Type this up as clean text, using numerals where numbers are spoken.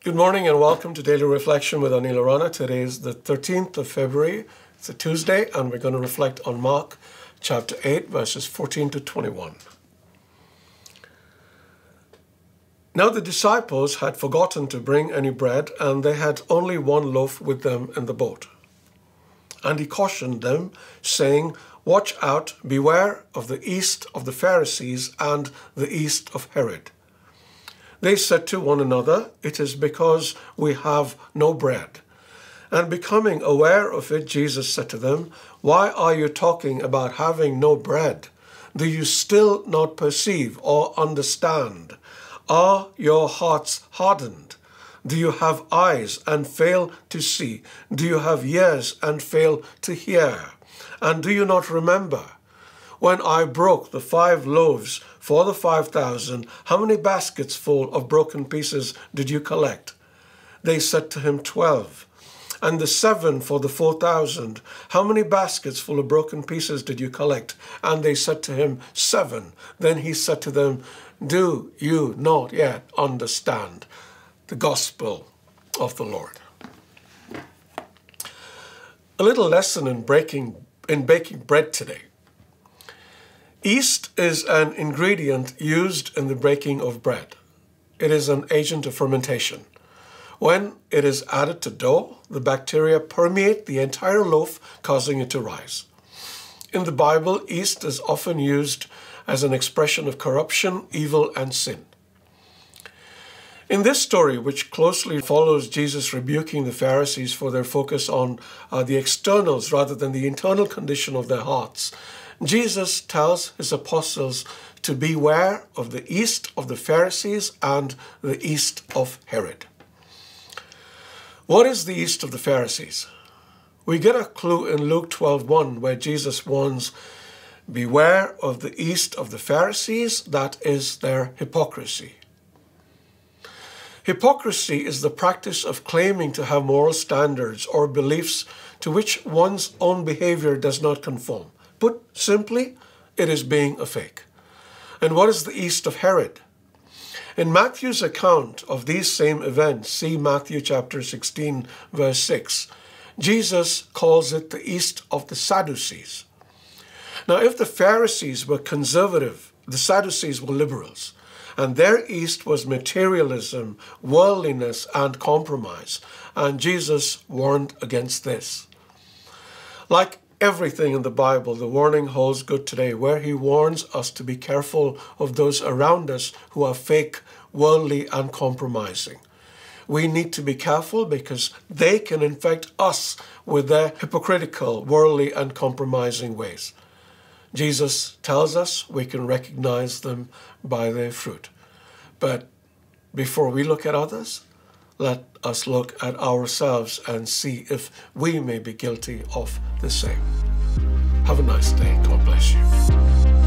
Good morning and welcome to Daily Reflection with Aneel Aranha. Today is the 13th of February. It's a Tuesday and we're going to reflect on Mark chapter 8 verses 14 to 21. Now the disciples had forgotten to bring any bread and they had only one loaf with them in the boat. And he cautioned them, saying, "Watch out, beware of the yeast of the Pharisees and the yeast of Herod." They said to one another, "It is because we have no bread." And becoming aware of it, Jesus said to them, "Why are you talking about having no bread? Do you still not perceive or understand? Are your hearts hardened? Do you have eyes and fail to see? Do you have ears and fail to hear? And do you not remember? When I broke the 5 loaves for the 5,000, how many baskets full of broken pieces did you collect?" They said to him, 12. "And the 7 for the 4,000, how many baskets full of broken pieces did you collect?" And they said to him, 7. Then he said to them, "Do you not yet understand?" The Gospel of the Lord. A little lesson in baking bread today. Yeast is an ingredient used in the baking of bread. It is an agent of fermentation. When it is added to dough, the bacteria permeate the entire loaf, causing it to rise. In the Bible, yeast is often used as an expression of corruption, evil, and sin. In this story, which closely follows Jesus rebuking the Pharisees for their focus on the externals rather than the internal condition of their hearts, Jesus tells his apostles to beware of the yeast of the Pharisees and the yeast of Herod. What is the yeast of the Pharisees? We get a clue in Luke 12:1, where Jesus warns, "Beware of the yeast of the Pharisees, that is their hypocrisy." Hypocrisy is the practice of claiming to have moral standards or beliefs to which one's own behavior does not conform. Put simply, it is being a fake. And what is the yeast of Herod? In Matthew's account of these same events, see Matthew chapter 16, verse 6, Jesus calls it the yeast of the Sadducees. Now, if the Pharisees were conservative, the Sadducees were liberals, and their yeast was materialism, worldliness, and compromise, and Jesus warned against this. Like everything in the Bible, the warning holds good today, where he warns us to be careful of those around us who are fake, worldly, and compromising. We need to be careful because they can infect us with their hypocritical, worldly, and compromising ways. Jesus tells us we can recognize them by their fruit. But before we look at others, let us look at ourselves and see if we may be guilty of the same. Have a nice day. God bless you.